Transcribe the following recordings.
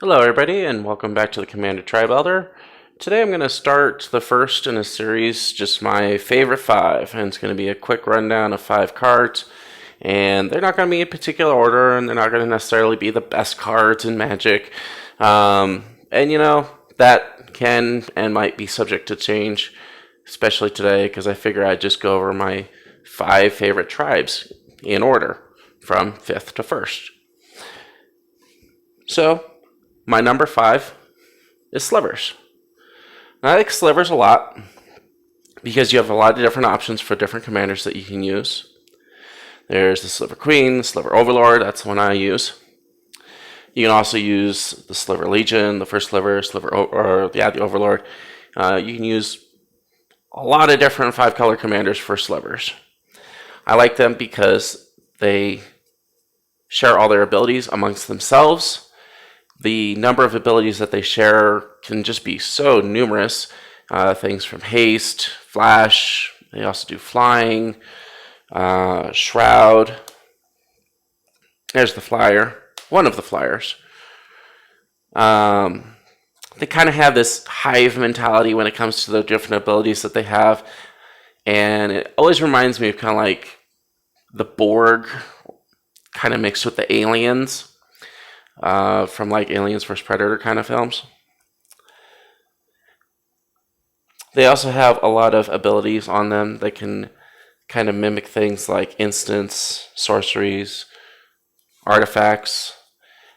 Hello everybody and welcome back to the Commander Tribe Elder. Today I'm going to start the first in a series, just my favorite 5, and it's going to be a quick rundown of 5 cards, and they're not going to be in particular order, and they're not going to necessarily be the best cards in Magic, and you know, that can and might be subject to change, especially today, because I figure I'd just go over my 5 favorite tribes in order, from 5th to 1st. So, my number 5 is Slivers. And I like Slivers a lot because you have a lot of different options for different commanders that you can use. There's the Sliver Queen, the Sliver Overlord, that's the one I use. You can also use the Sliver Legion, the First Sliver, the Overlord. You can use a lot of different 5-color commanders for Slivers. I like them because they share all their abilities amongst themselves. The number of abilities that they share can just be so numerous. Things from haste, flash, they also do flying, shroud. There's the flyer, one of the flyers. They kind of have this hive mentality when it comes to the different abilities that they have. And it always reminds me of kind of like the Borg, kind of mixed with the aliens. From like Aliens vs. Predator kind of films. They also have a lot of abilities on them that can kind of mimic things like instants, sorceries, artifacts,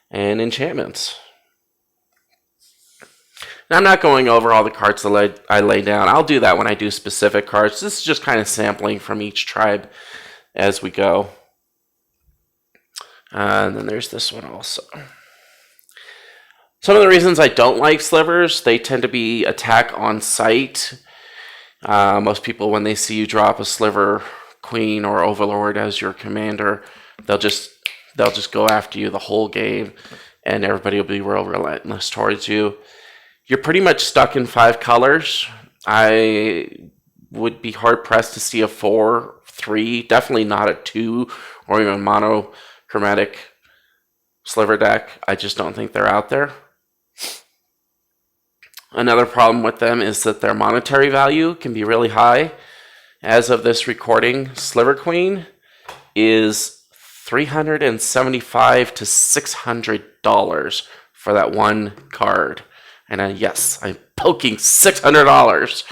and enchantments. Now, I'm not going over all the cards that I lay down. I'll do that when I do specific cards. This is just kind of sampling from each tribe as we go. And then there's this one also. Some of the reasons I don't like Slivers, they tend to be attack on sight. Most people, when they see you drop a Sliver Queen or Overlord as your commander, they'll just go after you the whole game, and everybody will be real relentless towards you. You're pretty much stuck in 5 colors. I would be hard pressed to see a 4, 3, definitely not a 2, or even monochromatic Sliver deck. I just don't think they're out there. Another problem with them is that their monetary value can be really high. As of this recording, Sliver Queen is $375 to $600 for that one card. And yes, I'm poking $600.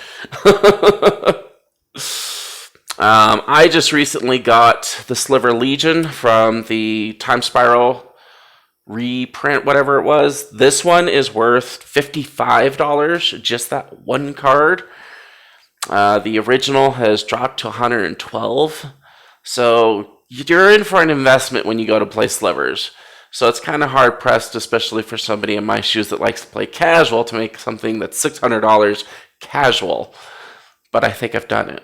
I just recently got the Sliver Legion from the Time Spiral reprint, whatever it was. This one is worth $55, just that one card. The original has dropped to $112, so you're in for an investment when you go to play Slivers. So it's kind of hard pressed, especially for somebody in my shoes that likes to play casual, to make something that's $600 casual. But I think I've done it.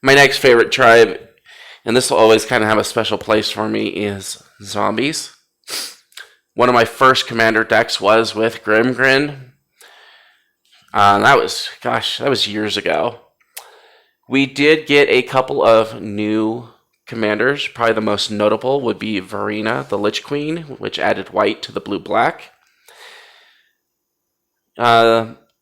My next favorite tribe, and this will always kind of have a special place for me, is zombies. One of my first commander decks was with Grimgrin. That was years ago. We did get a couple of new commanders. Probably the most notable would be Varina, the Lich Queen, which added white to the blue-black.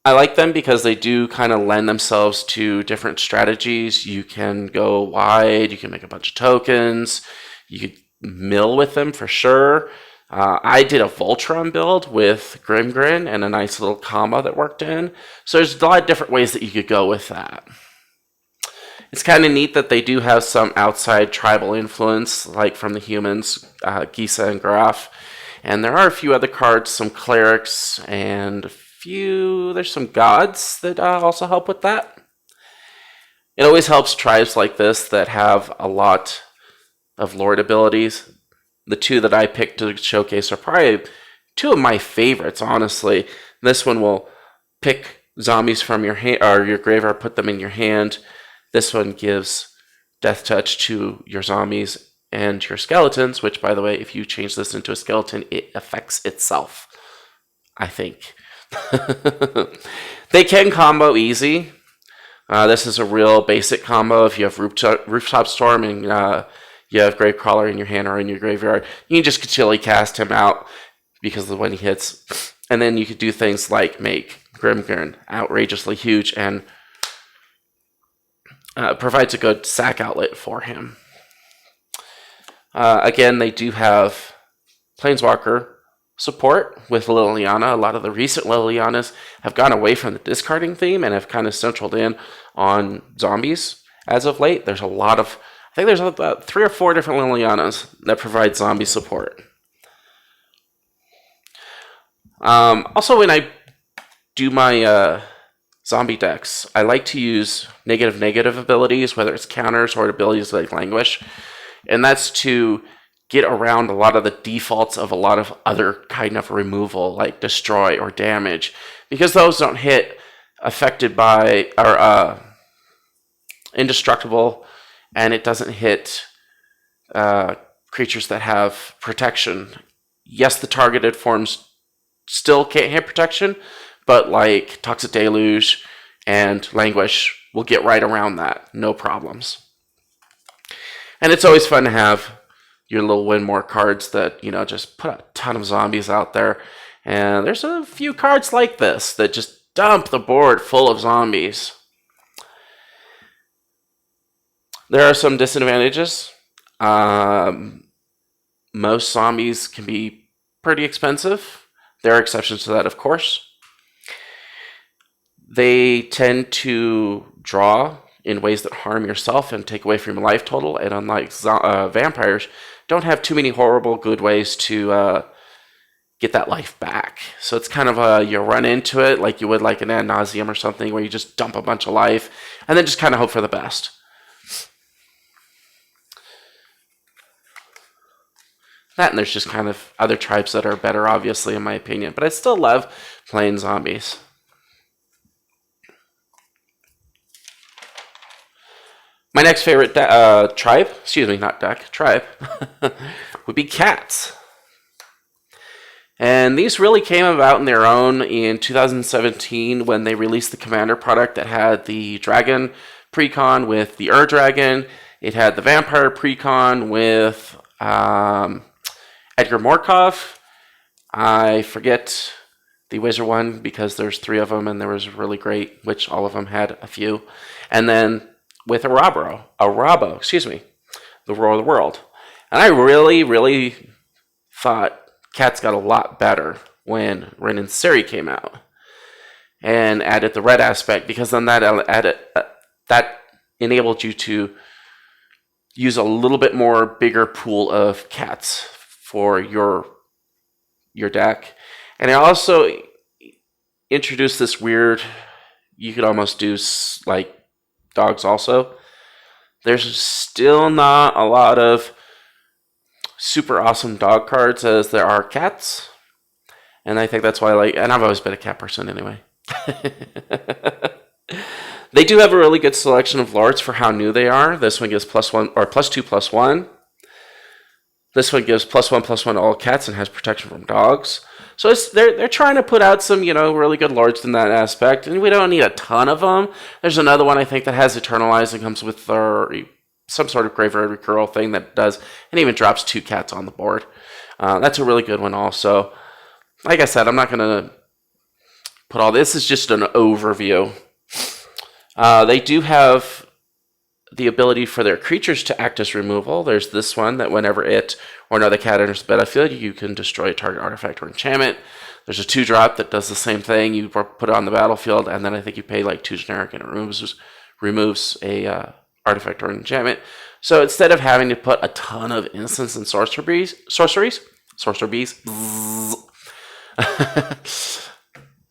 I like them because they do kind of lend themselves to different strategies. You can go wide, you can make a bunch of tokens, you could mill with them for sure. I did a Voltron build with Grimgrin and a nice little combo that worked in. So there's a lot of different ways that you could go with that. It's kind of neat that they do have some outside tribal influence, like from the humans, Gisa and Geralf. And there are a few other cards, some clerics, and there's some gods that also help with that. It always helps tribes like this that have a lot of Lord abilities. The 2 that I picked to showcase are probably 2 of my favorites, honestly. This one will pick zombies from your hand or your graveyard, put them in your hand. This one gives Death Touch to your zombies and your skeletons, which, by the way, if you change this into a skeleton, it affects itself, I think. They can combo easy. This is a real basic combo. If you have Rooftop Storm and you have Gravecrawler in your hand or in your graveyard, you can just chilly cast him out because of when he hits. And then you could do things like make Grimgrin outrageously huge and provides a good sack outlet for him. Again, they do have Planeswalker support with Liliana. A lot of the recent Lilianas have gone away from the discarding theme and have kind of centered in on zombies as of late. There's a lot of, I think there's about 3 or 4 different Lilianas that provide zombie support. Also, when I do my zombie decks, I like to use negative abilities, whether it's counters or abilities like Languish, and that's to get around a lot of the defaults of a lot of other kind of removal, like destroy or damage, because those don't hit affected by or indestructible, and it doesn't hit creatures that have protection. Yes, the targeted forms still can't hit protection, but like Toxic Deluge and Languish will get right around that, no problems. And it's always fun to have your little win more cards that, you know, just put a ton of zombies out there. And there's a few cards like this that just dump the board full of zombies. There are some disadvantages. Most zombies can be pretty expensive. There are exceptions to that, of course. They tend to draw in ways that harm yourself and take away from your life total, and unlike vampires, don't have too many horrible good ways to get that life back. So it's kind of you run into it like you would like an ad nauseum or something, where you just dump a bunch of life and then just kind of hope for the best. That, and there's just kind of other tribes that are better, obviously, in my opinion, but I still love playing zombies. My next favorite tribe, would be cats. And these really came about in their own in 2017 when they released the Commander product that had the Dragon Precon with the Dragon. It had the Vampire Precon with Edgar Morkov. I forget the Wizard one because there's 3 of them and there was really great, which all of them had a few. And then with the Roar of the World. And I really thought cats got a lot better when Rin and Siri came out and added the red aspect, because then that enabled you to use a little bit more bigger pool of cats for your deck. And it also introduced this weird, you could almost do like dogs also. There's still not a lot of super awesome dog cards as there are cats. And I think that's why I like, and I've always been a cat person anyway. They do have a really good selection of lords for how new they are. This one gives +1 or +2/+1. This one gives +1/+1 to all cats and has protection from dogs. So they're trying to put out some, really good lords in that aspect, and we don't need a ton of them. There's another one I think that has Eternalize and comes with some sort of graveyard recurral thing that does, and even drops 2 cats on the board. That's a really good one also. Like I said, I'm not going to put all this. Is just an overview. They do have the ability for their creatures to act as removal. There's this one that whenever it or another cat enters the battlefield, you can destroy a target artifact or enchantment. There's a 2-drop that does the same thing. You put it on the battlefield, and then I think you pay like 2 generic, and it removes a artifact or enchantment. So instead of having to put a ton of instants and sorceries,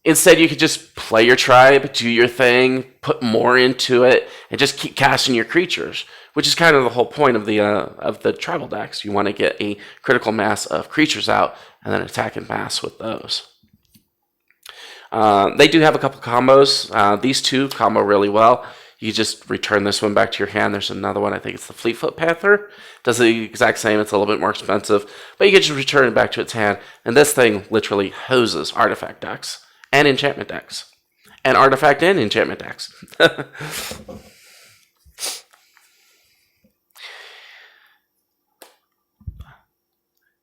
instead, you could just play your tribe, do your thing, put more into it, and just keep casting your creatures, which is kind of the whole point of the tribal decks. You want to get a critical mass of creatures out and then attack in mass with those. They do have a couple combos. These 2 combo really well. You just return this one back to your hand. There's another one, I think it's the Fleetfoot Panther. Does the exact same, it's a little bit more expensive, but you can just return it back to its hand, and this thing literally hoses artifact decks and enchantment decks, and artifact and enchantment decks.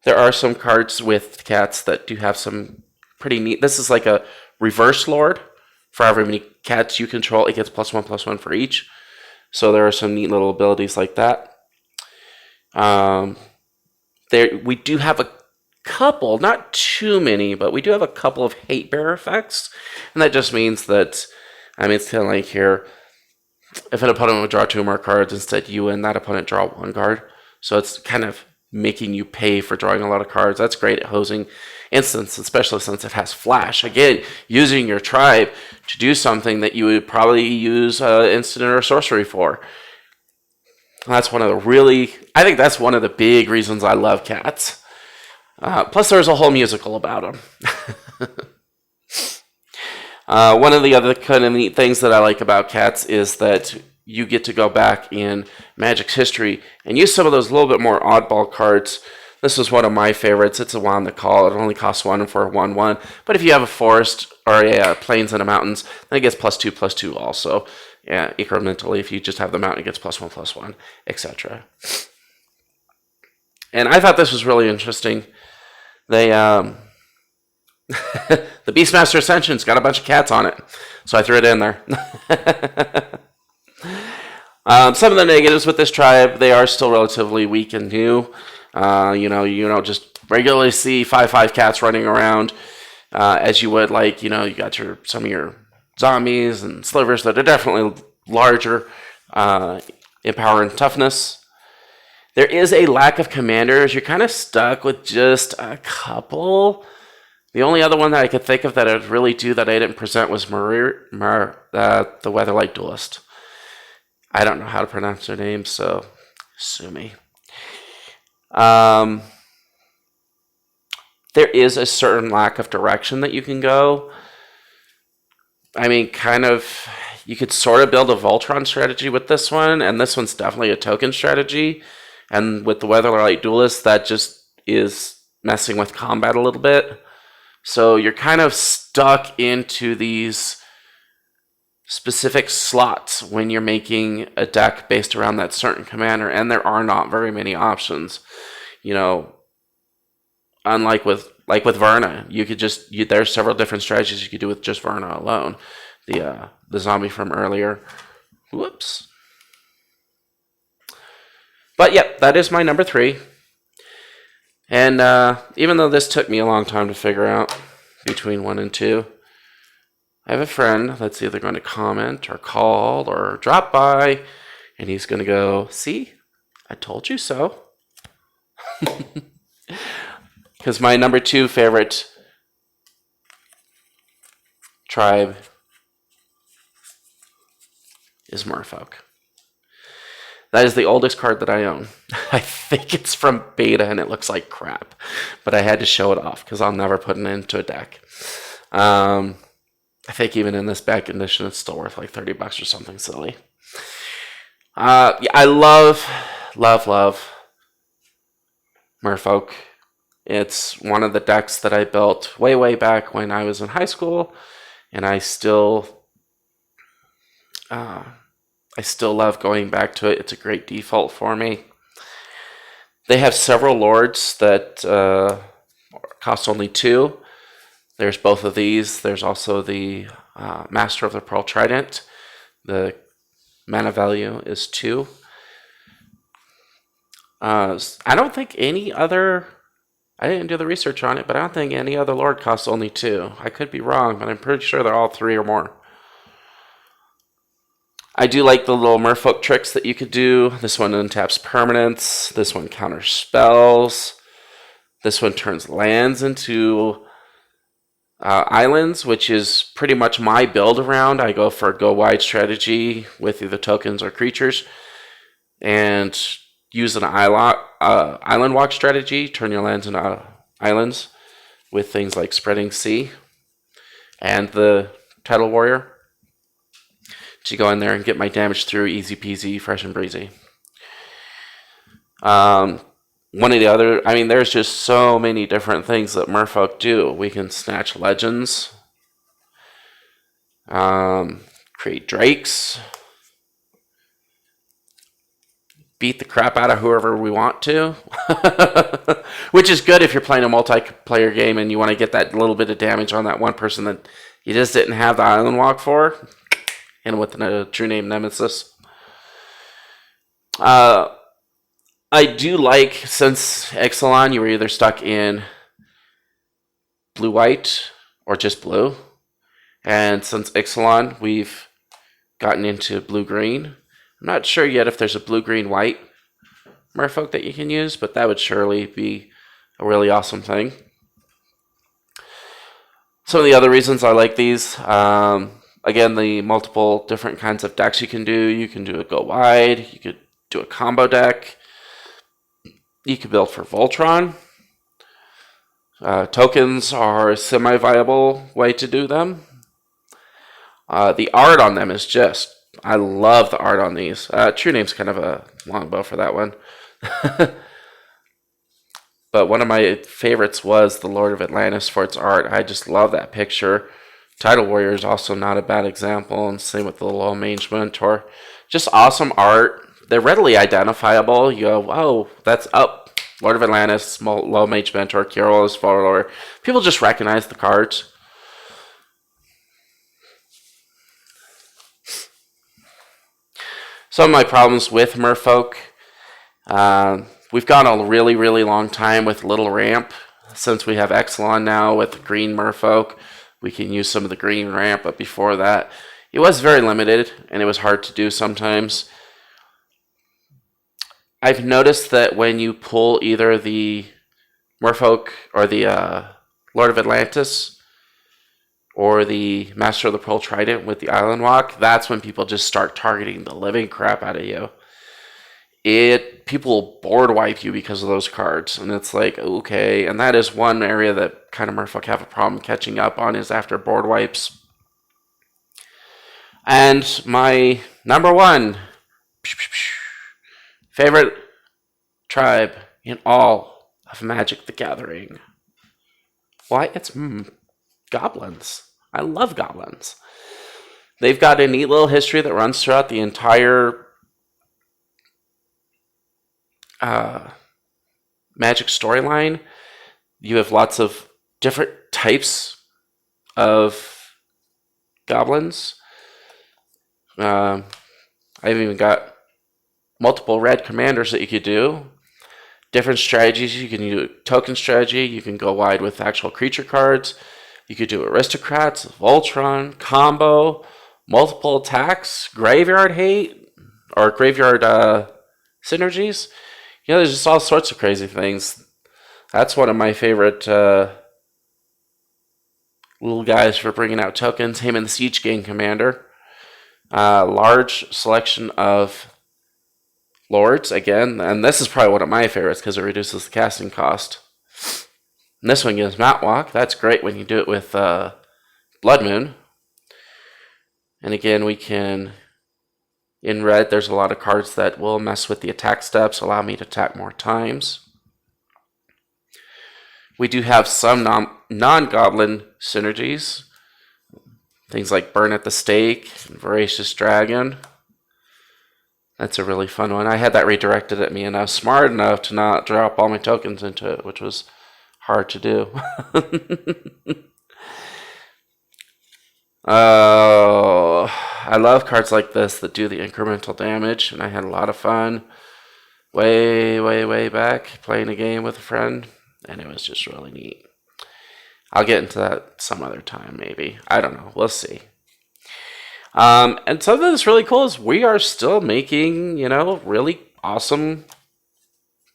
There are some cards with cats that do have some pretty neat. This is like a reverse lord. For however many cats you control, it gets +1/+1 for each. So there are some neat little abilities like that. We do have a couple, not too many, but we do have a couple of hate bearer effects. And that just means that, it's kind of like here, if an opponent would draw 2 more cards, instead you and that opponent draw 1 card. So it's kind of making you pay for drawing a lot of cards. That's great at hosing instants, especially since it has flash. Again, using your tribe to do something that you would probably use instant or sorcery for. That's one of I think that's one of the big reasons I love cats. Plus, there's a whole musical about them. One of the other kind of neat things that I like about cats is that you get to go back in Magic's history and use some of those little bit more oddball cards. This was one of my favorites. It's a Wand the Call. It only costs 1 for a 1/1. But if you have a forest or a plains and a mountains, then it gets +2/+2 also. Yeah, incrementally. If you just have the mountain, it gets +1/+1, etc. And I thought this was really interesting. They the Beastmaster Ascension's got a bunch of cats on it, so I threw it in there. Some of the negatives with this tribe, they are still relatively weak and new. You don't just regularly see 5/5 cats running around as you would, like, you got some of your zombies and slivers that are definitely larger in power and toughness. There is a lack of commanders. You're kind of stuck with just a couple. The only other one that I could think of that I'd really do that I didn't present was the Weatherlight Duelist. I don't know how to pronounce their name, so sue me. There is a certain lack of direction that you can go. You could sort of build a Voltron strategy with this one, and this one's definitely a token strategy. And with the Weatherlight Duelist, that just is messing with combat a little bit. So you're kind of stuck into these specific slots when you're making a deck based around that certain commander, and there are not very many options. Unlike with Varina, you could there's several different strategies you could do with just Varina alone. The zombie from earlier. Whoops. But yep, that is my number 3. And even though this took me a long time to figure out between 1 and 2, I have a friend that's either going to comment or call or drop by, and he's going to go, "See, I told you so." Because my number 2 favorite tribe is Merfolk. That is the oldest card that I own. I think it's from beta and it looks like crap, but I had to show it off because I'll never put it into a deck. I think even in this bad condition, it's still worth like $30 or something silly. I love Merfolk. It's one of the decks that I built way back when I was in high school, and I still love going back to it. It's a great default for me. They have several lords that cost only 2. There's both of these. There's also the Master of the Pearl Trident. The mana value is 2. I don't think any other... I didn't do the research on it, but I don't think any other lord costs only 2. I could be wrong, but I'm pretty sure they're all 3 or more. I do like the little Merfolk tricks that you could do. This one untaps permanents. This one counters spells. This one turns lands into islands, which is pretty much my build around. I go for a go wide strategy with either tokens or creatures, and use an island walk strategy. Turn your lands into islands with things like Spreading Sea and the Tidal Warrior to go in there and get my damage through easy peasy, fresh and breezy. One of the other, there's just so many different things that Merfolk do. We can snatch legends, create drakes, beat the crap out of whoever we want to. Which is good if you're playing a multiplayer game and you want to get that little bit of damage on that one person that you just didn't have the island walk for. And with a true name Nemesis. I do like, since Ixalan, you were either stuck in blue-white or just blue. And since Ixalan, we've gotten into blue-green. I'm not sure yet if there's a blue-green-white Merfolk that you can use, but that would surely be a really awesome thing. Some of the other reasons I like these, again, the multiple different kinds of decks you can do. You can do a go wide, you could do a combo deck. You could build for Voltron. Tokens are a semi-viable way to do them. The art on them is just, I love the art on these. True name's kind of a long bow for that one. But one of my favorites was the Lord of Atlantis for its art. I just love that picture. Tidal Warrior is also not a bad example, and same with the Lullmage Mentor. Just awesome art. They're readily identifiable. You go, oh, that's up. Lord of Atlantis, Lullmage Mentor, Qasali Slingers. People just recognize the cards. Some of my problems with Merfolk. We've gone a really, really long time with little ramp. Since we have Ixalan now with green Merfolk, we can use some of the green ramp, but before that, it was very limited, and it was hard to do sometimes. I've noticed that when you pull either the Merfolk or the Lord of Atlantis or the Master of the Pearl Trident with the Island Walk, that's when people just start targeting the living crap out of you. People board wipe you because of those cards, and it's like, okay, and that is one area that kind of Merfolk have a problem catching up on, is after board wipes. And my number one favorite tribe in all of Magic the Gathering. Why? It's Goblins. I love Goblins. They've got a neat little history that runs throughout the entire Magic storyline. You have lots of different types of Goblins. I've even got multiple red commanders that you could do. Different strategies. You can do token strategy. You can go wide with actual creature cards. You could do aristocrats, Voltron, combo, multiple attacks, graveyard hate, or graveyard synergies. You know, there's just all sorts of crazy things. That's one of my favorite little guys for bringing out tokens. Him and the Siege Gang Commander. Large selection of Lords, again, and this is probably one of my favorites because it reduces the casting cost. And this one gives Mount Walk. That's great when you do it with Blood Moon. And again, we can, in red, there's a lot of cards that will mess with the attack steps, allow me to attack more times. We do have some non-goblin synergies. Things like Burn at the Stake, and Voracious Dragon. That's a really fun one. I had that redirected at me, and I was smart enough to not drop all my tokens into it, which was hard to do. Oh, I love cards like this that do the incremental damage, and I had a lot of fun way back playing a game with a friend, and it was just really neat. I'll get into that some other time, maybe. I don't know. We'll see. And something that's really cool is we are still making, really awesome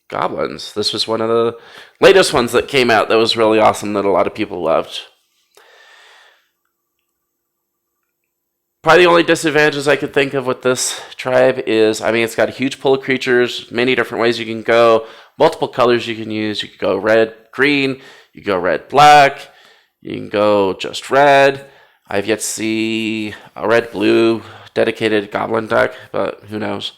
Goblins. This was one of the latest ones that came out that was really awesome that a lot of people loved. Probably the only disadvantages I could think of with this tribe is, it's got a huge pool of creatures, many different ways you can go, multiple colors you can use. You could go red, green, you can go red, black, you can go just red. I've yet to see a red-blue dedicated Goblin deck, but who knows.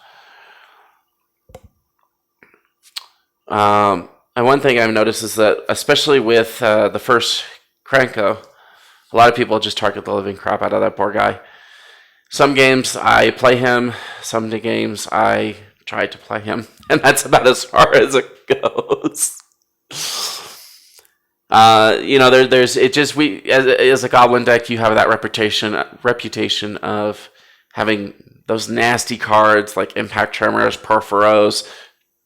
And one thing I've noticed is that, especially with the first Krenko, a lot of people just target the living crap out of that poor guy. Some games I play him, some games I tried to play him, and that's about as far as it goes. There's it just as a Goblin deck, you have that reputation of having those nasty cards like Impact Tremors, Perforos,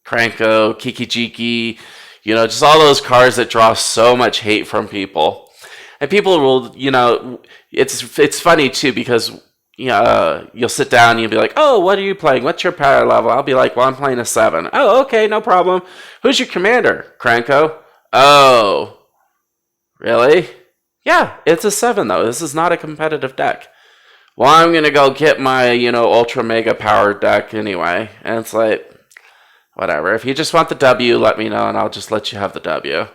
Kranko, Kiki-Jiki, just all those cards that draw so much hate from people. And people will, it's funny too because you'll sit down and you'll be like, oh, what are you playing? What's your power level? I'll be like, well, I'm playing a 7. Oh, okay, no problem. Who's your commander? Kranko? Oh, really? Yeah, it's a 7 though. This is not a competitive deck. Well, I'm going to go get my, ultra mega powered deck anyway. And it's like, whatever. If you just want the W, let me know and I'll just let you have the W.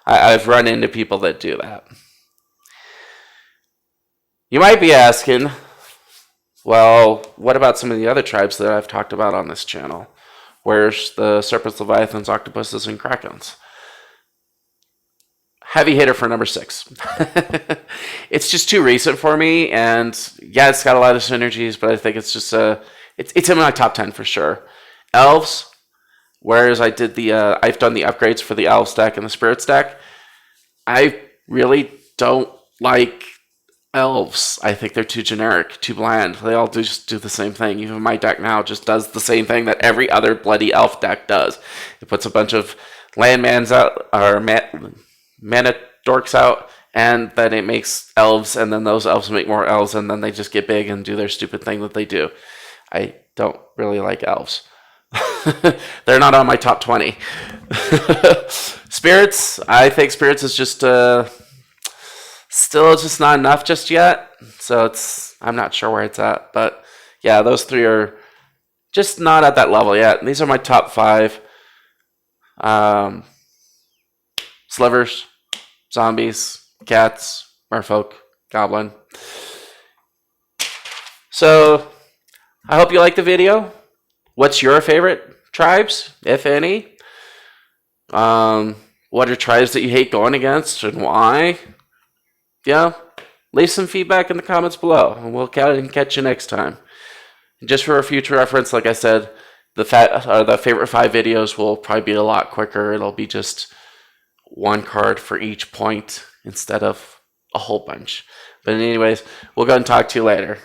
I've run into people that do that. You might be asking, well, what about some of the other tribes that I've talked about on this channel? Where's the Serpents, Leviathans, Octopuses, and Krakens? Heavy hitter for number 6. It's just too recent for me, and yeah, it's got a lot of synergies, but I think it's just it's in my top 10 for sure. Elves, whereas I've done the upgrades for the Elves deck and the Spirits deck, I really don't like Elves. I think they're too generic, too bland. They all just do the same thing. Even my deck now just does the same thing that every other bloody Elf deck does. It puts a bunch of landmans out, or mana dorks out, and then it makes elves, and then those elves make more elves, and then they just get big and do their stupid thing that they do. I don't really like elves. They're not on my top 20. Spirits, I think Spirits is just still just not enough just yet. So I'm not sure where it's at, but yeah, those 3 are just not at that level yet. And these are my top 5. Slivers, zombies, cats, merfolk, goblin. So I hope you liked the video. What's your favorite tribes, if any? What are tribes that you hate going against and why? Yeah, leave some feedback in the comments below, and we'll catch you next time. Just for a future reference, like I said, the favorite 5 videos will probably be a lot quicker. It'll be just one card for each point instead of a whole bunch. But anyways, we'll go and talk to you later.